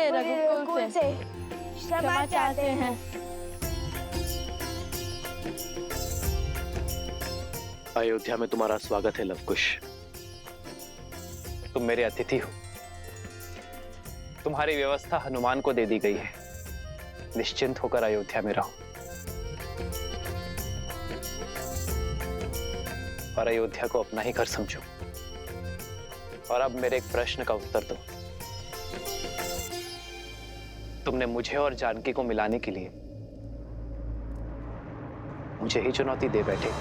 पूरे रघुकुल से क्षमा चाहते हैं। अयोध्या में तुम्हारा स्वागत है लवकुश। तुम मेरे अतिथि हो। तुम्हारी व्यवस्था हनुमान को दे दी गई है। निश्चिंत होकर अयोध्या में रहो और अयोध्या को अपना ही घर समझो। और अब मेरे एक प्रश्न का उत्तर दो। तुमने मुझे और जानकी को मिलाने के लिए मुझे ही चुनौती दे बैठे।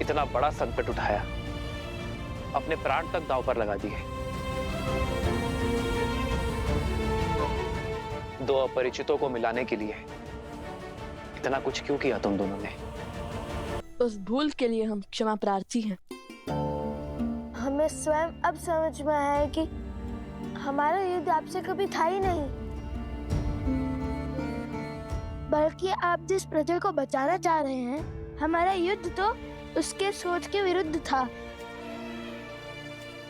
इतना बड़ा संकट उठाया, अपने प्राण तक दांव पर लगा दिए। दो अपरिचितों को मिलाने के लिए इतना कुछ क्यों किया तुम दोनों ने? उस भूल के लिए हम क्षमा प्रार्थी हैं। हमें स्वयं अब समझ में आया है कि हमारा युद्ध आपसे कभी था ही नहीं, बल्कि आप जिस प्रजा को बचाना चाह रहे हैं, हमारा युद्ध तो उसके सोच के विरुद्ध था।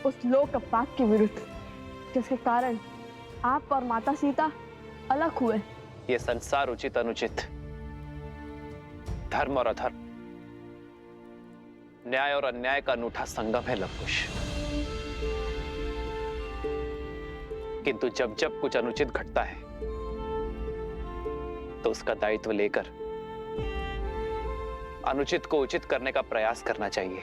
उस लोक पाप के विरुद्ध जिसके कारण आप और माता सीता अलग हुए। ये संसार उचित अनुचित, धर्म और अधर्म, न्याय और अन्याय का अनूठा संगम है लवकुश। किंतु जब जब कुछ अनुचित घटता है तो उसका दायित्व लेकर अनुचित को उचित करने का प्रयास करना चाहिए,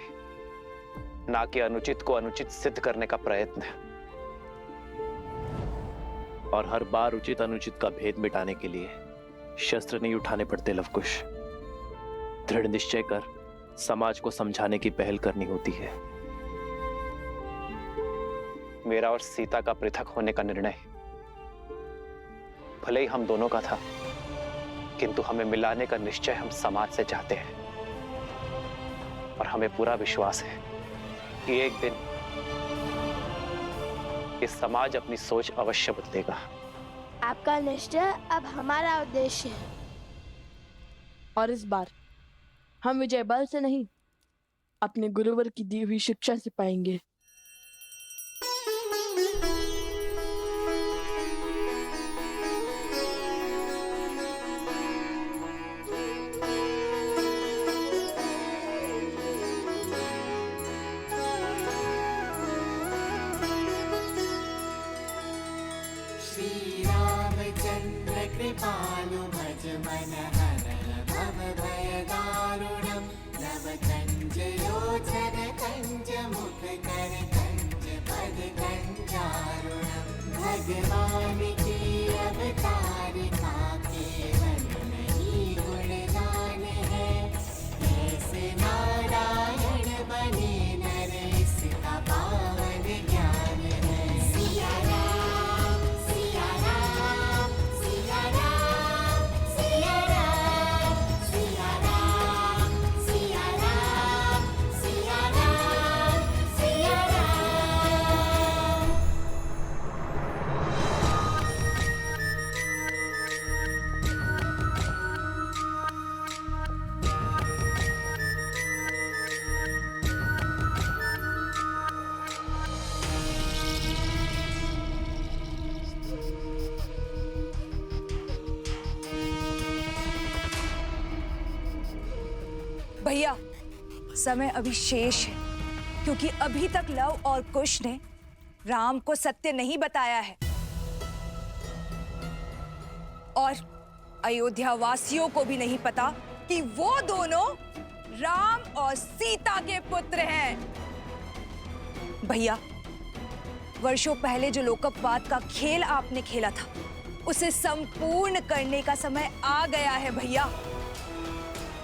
ना कि अनुचित को अनुचित सिद्ध करने का प्रयत्न। और हर बार उचित अनुचित का भेद मिटाने के लिए शस्त्र नहीं उठाने पड़ते लवकुश। दृढ़ निश्चय कर समाज को समझाने की पहल करनी होती है। मेरा और सीता का पृथक होने का निर्णय भले ही हम दोनों का था, किंतु हमें मिलाने का निश्चय हम समाज से चाहते हैं। और हमें पूरा विश्वास है कि एक दिन ये समाज अपनी सोच अवश्य बदलेगा। आपका निश्चय अब हमारा उद्देश्य है। और इस बार हम विजय बल से नहीं, अपने गुरुवर की दी हुई शिक्षा से पाएंगे। श्री रामचंद्र कृपालु भज मन हरय भव भय दारुणम् नव कंज लोचन कंज मुख कर कंज पद कंजारुणम् भगवान की अवतार का केवल नहीं गुणगान है, ऐसे नारायण बने नर इसका पावन ज्ञान है। सिया राम सिया राम सिया राम सिया राम सिया राम सिया राम सिया राम सिया राम। भैया, समय अभी शेष है, क्योंकि अभी तक लव और कुश ने राम को सत्य नहीं बताया है और अयोध्या वासियों को भी नहीं पता कि वो दोनों राम और सीता के पुत्र हैं। भैया, वर्षों पहले जो लोकपात का खेल आपने खेला था, उसे संपूर्ण करने का समय आ गया है भैया।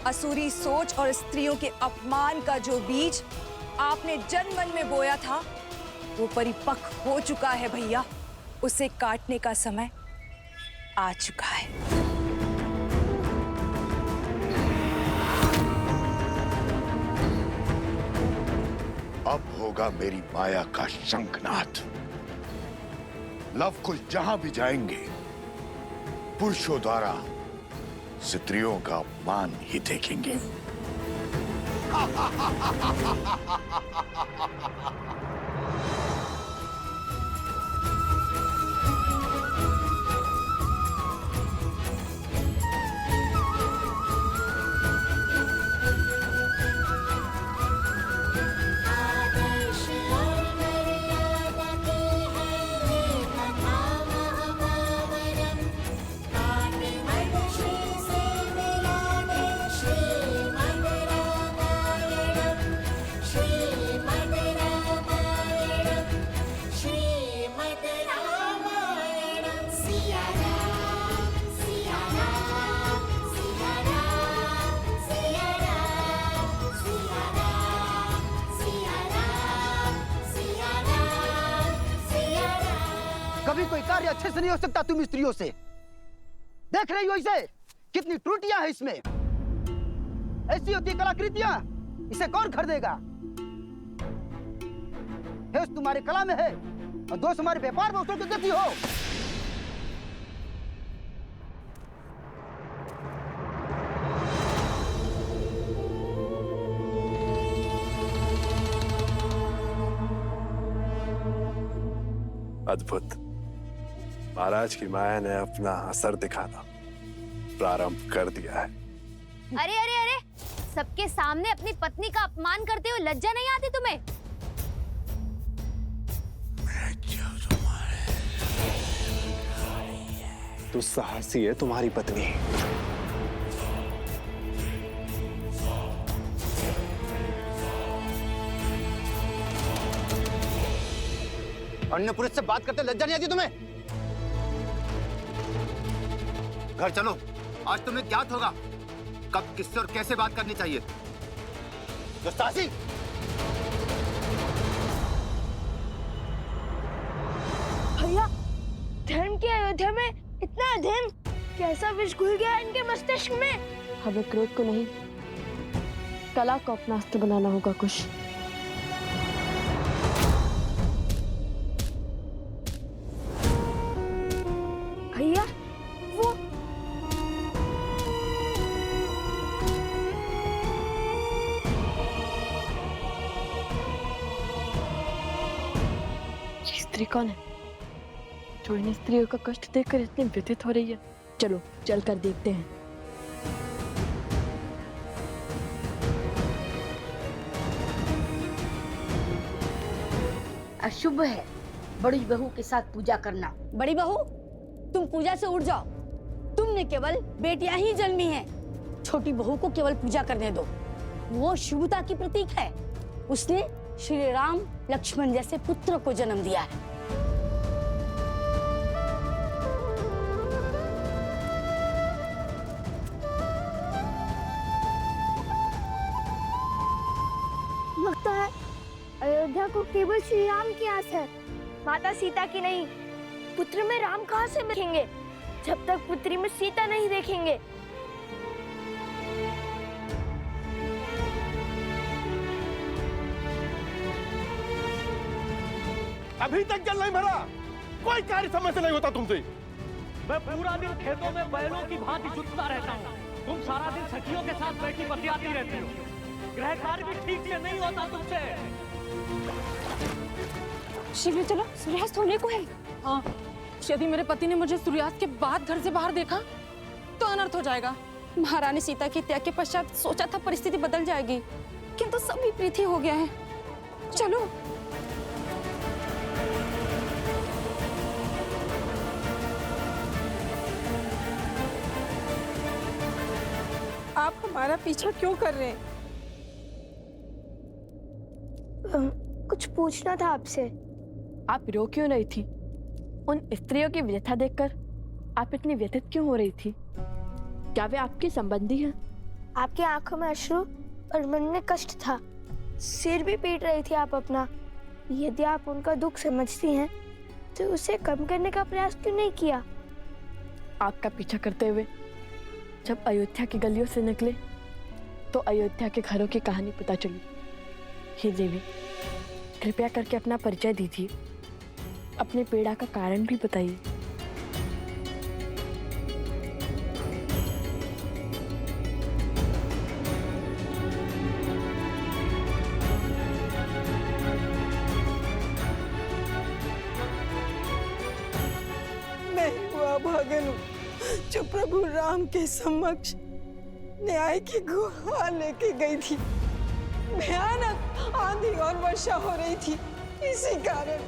असुरी सोच और स्त्रियों के अपमान का जो बीज आपने जन मन में बोया था, वो परिपक्व हो चुका है भैया। उसे काटने का समय आ चुका है। अब होगा मेरी माया का शंखनाद। लवकुश जहां भी जाएंगे, पुरुषों द्वारा स्त्रियों का अपमान ही देखेंगे। कभी कोई कार्य अच्छे से नहीं हो सकता तुम स्त्रियों से। देख रही हो इसे, कितनी त्रुटियां हैं इसमें। ऐसी होती है कलाकृतियां, इसे कौन खरीदेगा? दोष तुम्हारे कला में है और दोष हमारे व्यापार में उसको देती हो। अद्भुत। महाराज की माया ने अपना असर दिखाना प्रारंभ कर दिया है। अरे अरे अरे, सबके सामने अपनी पत्नी का अपमान करते हुए लज्जा नहीं आती तुम्हें? तो साहसी है तुम्हारी पत्नी। अन्य पुरुष से बात करते लज्जा नहीं आती तुम्हें? घर चलो, आज तुम्हें ज्ञात होगा कब किससे और कैसे बात करनी चाहिए। साहसी, भैया, धर्म की अयोध्या में इतना अधर्म, कैसा विष घुल गया इनके मस्तिष्क में। हमें क्रोध को नहीं, कला को अपना अस्त्र बनाना होगा कुश। भैया, वो स्त्री कौन है जो इन स्त्रियों का कष्ट देखकर इतनी व्यथित हो रही है? चलो चलकर देखते हैं। अशुभ है बड़ी बहू के साथ पूजा करना। बड़ी बहू, तुम पूजा से उठ जाओ। तुमने केवल बेटियां ही जन्मी हैं। छोटी बहू को केवल पूजा करने दो। वो शुभता की प्रतीक है। उसने श्री राम लक्ष्मण जैसे पुत्र को जन्म दिया है। लगता है अयोध्या को केवल श्री राम की आस है, माता सीता की नहीं। पुत्र में राम कहाँ से देखेंगे जब तक पुत्री में सीता नहीं देखेंगे। अभी तक जल नहीं भरा, कोई कार्य समय से नहीं होता तुमसे। मैं पूरा दिन खेतों में बैलों की भांति जुटता रहता हूँ। तुम सारा दिन सखियों के साथ बैठी बतियाती रहती हो। गृह कार्य भी ठीक से नहीं होता तुमसे। शीघ्र चलो, सूर्यास्त होने को है। हाँ, यदि मेरे पति ने मुझे सूर्यास्त के बाद घर से बाहर देखा तो अनर्थ हो जाएगा। महारानी सीता के त्याग के पश्चात सोचा था परिस्थिति बदल जाएगी, किंतु सब विपरीत ही हो गया है। चलो। आप हमारा पीछा क्यों कर रहे हैं? कुछ पूछना था आपसे। आप रो क्यों रही थी? उन स्त्रियों की व्यथा देखकर आप इतनी व्यथित क्यों हो रही थी? क्या वे आपके संबंधी हैं? आपकी आंखों में अश्रु और मन में कष्ट था। सिर भी पीट रही थी आप अपना। यदि आप उनका दुख समझती हैं तो उसे कम करने का प्रयास क्यों नहीं किया? आपका पीछा करते हुए जब अयोध्या की गलियों से निकले तो अयोध्या के घरों की कहानी पता चली। हे देवी, कृपया करके अपना परिचय दीजिए, अपने पीड़ा का कारण भी बताइए। मैं हुआ भागन हूँ जो प्रभु राम के समक्ष न्याय की गुहार लेके गई थी। भयानक आंधी और वर्षा हो रही थी। इसी कारण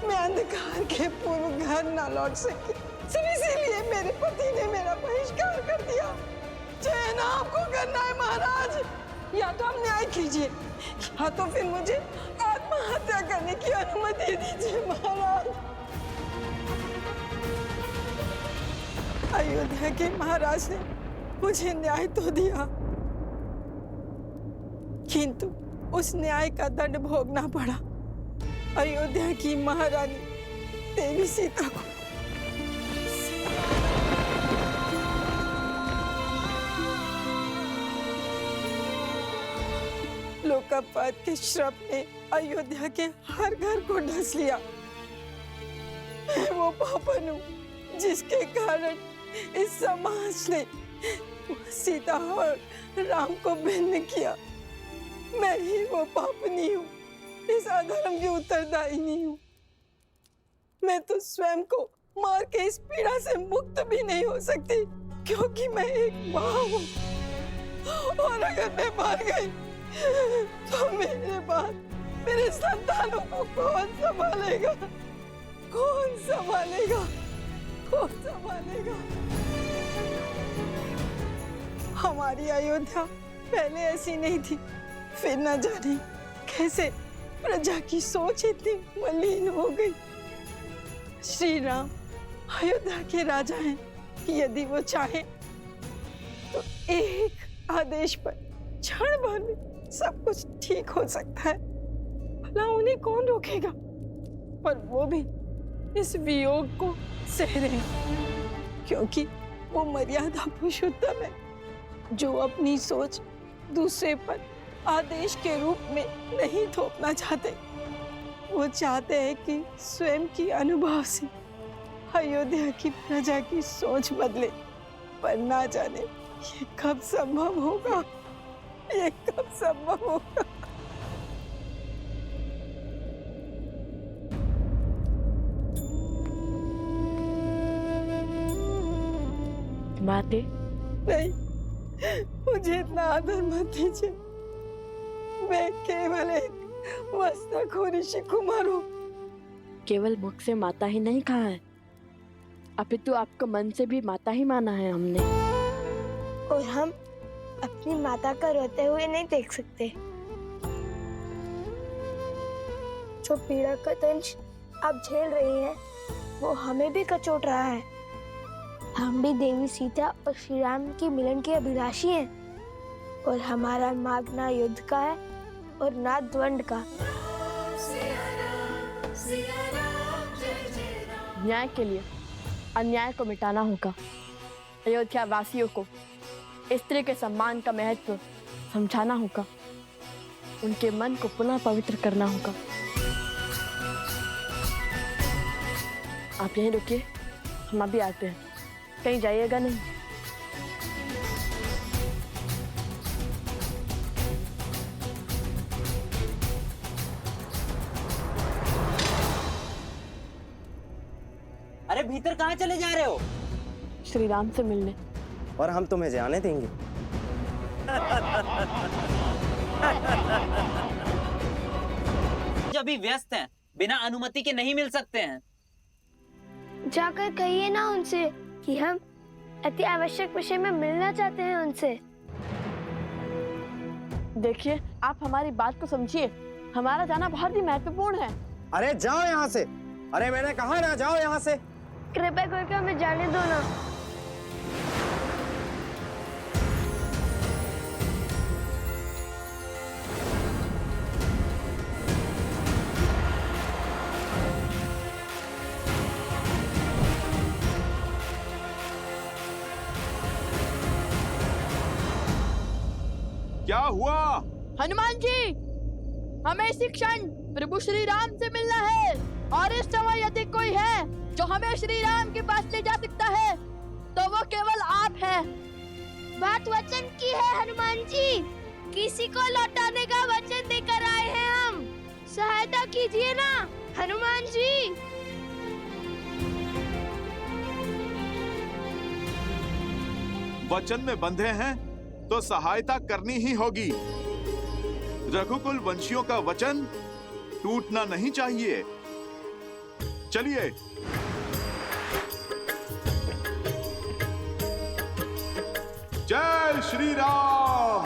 मैं अंधकार के पूर्व घर न लौट सकी। सिर्फ इसीलिए मेरे पति ने मेरा बहिष्कार कर दिया। चयन आपको करना है महाराज। या तो आप न्याय कीजिए या तो फिर मुझे आत्महत्या करने की अनुमति दीजिए महाराज। अयोध्या के महाराज ने मुझे न्याय तो दिया, किंतु उस न्याय का दंड भोगना पड़ा। अयोध्या की महारानी देवी सीता को। लोकापात के श्राप ने अयोध्या के हर घर को ढस लिया। मैं वो पापन हूँ जिसके कारण इस समाज ने सीता और राम को भिन्न किया। मैं ही वो पापनी हूँ, इस अधर्म की उत्तरदायिनी हूँ। मैं तो स्वयं को मार के इस पीड़ा से मुक्त भी नहीं हो सकती, क्योंकि मैं एक माँ हूँ। और अगर मैं मर गई तो मेरे बाद मेरे संतानों को कौन संभालेगा? कौन संभालेगा? कौन संभालेगा? हमारी अयोध्या पहले ऐसी नहीं थी, फिर न जाने कैसे प्रजा की सोच इतनी मलिन हो गई। श्री राम अयोध्या के राजा हैं। यदि वो चाहे तो एक आदेश पर क्षण भर में सब कुछ ठीक हो सकता है। भला उन्हें कौन रोकेगा? पर वो भी इस वियोग को सह रहे हैं, क्योंकि वो मर्यादा पुरुषोत्तम है, जो अपनी सोच दूसरे पर आदेश के रूप में नहीं थोपना चाहते। वो चाहते हैं कि स्वयं की अनुभव से अयोध्या की प्रजा की सोच बदले, पर ना जाने ये कब संभव होगा? ये कब संभव होगा? माते नहीं, मुझे इतना आदर मत दीजिए। मैं केवल एक मस्तक ऋषि कुमार हूँ। केवल मुख से माता ही नहीं कहा है, अपितु आपको मन से भी माता ही माना है हमने। और हम अपनी माता का रोते हुए नहीं देख सकते। जो पीड़ा का दंश आप झेल रही हैं, वो हमें भी कचोट रहा है। हम भी देवी सीता और श्री राम की मिलन के अभिलाषी हैं, और हमारा मार्ग ना युद्ध का है और ना द्वंद का। न्याय के लिए अन्याय को मिटाना होगा। अयोध्या वासियों को स्त्री के सम्मान का महत्व समझाना होगा। उनके मन को पुनः पवित्र करना होगा। आप यहीं रुकिए, हम अभी आते हैं। कहीं जाइएगा नहीं। अरे भीतर कहाँ चले जा रहे हो? श्री राम से मिलने। और हम तुम्हें जाने देंगे? जो अभी व्यस्त हैं, बिना अनुमति के नहीं मिल सकते हैं। जाकर कहिए ना उनसे कि हम अति आवश्यक विषय में मिलना चाहते हैं उनसे। देखिए, आप हमारी बात को समझिए। हमारा जाना बहुत ही महत्वपूर्ण है। अरे जाओ यहाँ से। अरे मैंने कहा ना, जाओ यहाँ से। कृपया करके हमें जाने दो ना। क्या हुआ? हनुमान जी, हमें इसी क्षण प्रभु श्री राम से मिलना है, और इस समय यदि कोई है जो हमें श्री राम के पास ले जा सकता है तो वो केवल आप हैं। बात वचन की है हनुमान जी, किसी को लौटाने का वचन देकर आए हैं हम। सहायता कीजिए ना हनुमान जी। वचन में बंधे हैं तो सहायता करनी ही होगी। रघुकुल वंशियों का वचन टूटना नहीं चाहिए। चलिए। जय श्री राम।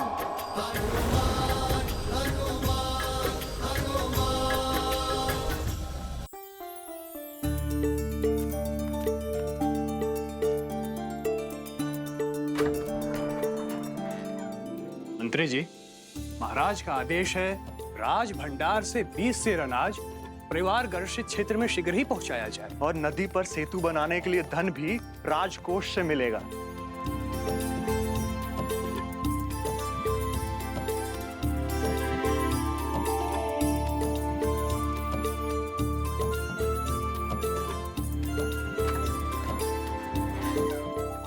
मंत्री जी, महाराज का आदेश है, राज भंडार से 20 सेर अनाज परिवार गर्षित क्षेत्र में शीघ्र ही पहुंचाया जाए और नदी पर सेतु बनाने के लिए धन भी राजकोष से मिलेगा।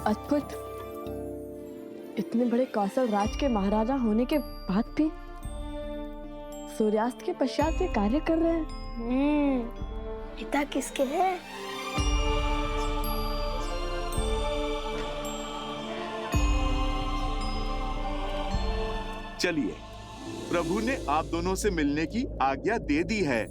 अद्भुत। इतने बड़े कौशल राज के महाराजा होने के बाद भी सूर्यास्त के पश्चात ये कार्य कर रहे हैं। पिता किसके हैं? चलिए, प्रभु ने आप दोनों से मिलने की आज्ञा दे दी है।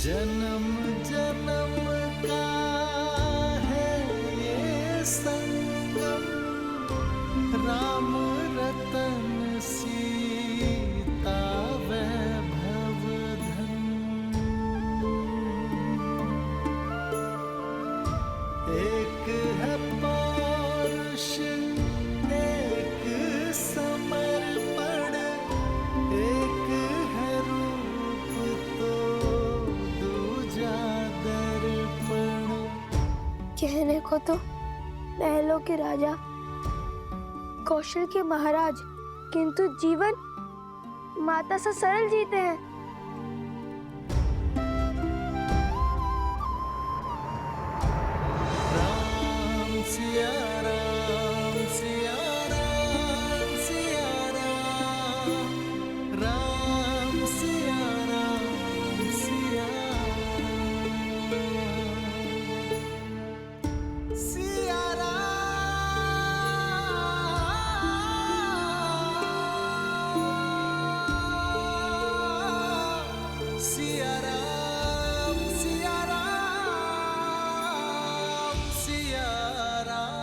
जन्म जन्म का है ये संगम, राम रतन सीता वैभव धन। एक है पौरुष, एक समर्पण, एक है रूप तो दूजा दर्पण। कहने को तो महलों के राजा, कौशल के महाराज, किंतु जीवन माता सा सरल जीते हैं। राम सिया राम, सिया राम, सिया राम, राम सिया राम, सिया राम, सिया राम, सिया राम, सिया राम, सिया राम।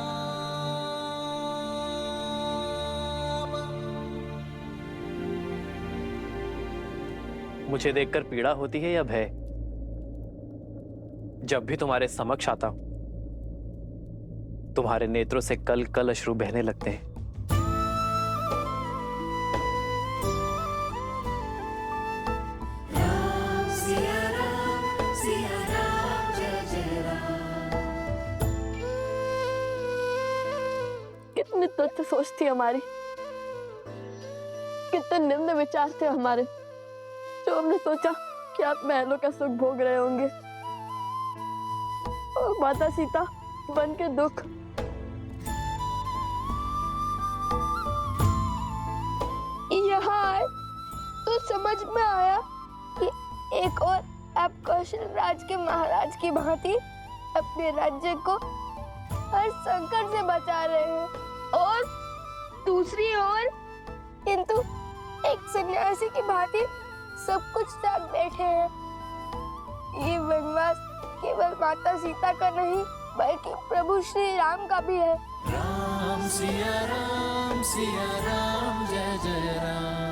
मुझे देखकर पीड़ा होती है या भय? जब भी तुम्हारे समक्ष आता हूं, तुम्हारे नेत्रों से कल कल अश्रु बहने लगते हैं। सिया राम, जय जय राम। कितनी तुच्छ सोच थी हमारी, कितने निम्न विचार थे हमारे, जो हमने सोचा कि आप महलों का सुख भोग रहे होंगे और माता सीता बन के दुख। यहाँ आए तो समझ में आया कि एक और आप कौशल राज के महाराज की भांति अपने राज्य को हर संकट से बचा रहे हैं, और दूसरी ओर किंतु एक सन्यासी की भांति सब कुछ त्याग बैठे हैं। ये वनवास केवल माता सीता का नहीं, बल्कि प्रभु श्री राम का भी है। राम सिया राम, जय जय राम।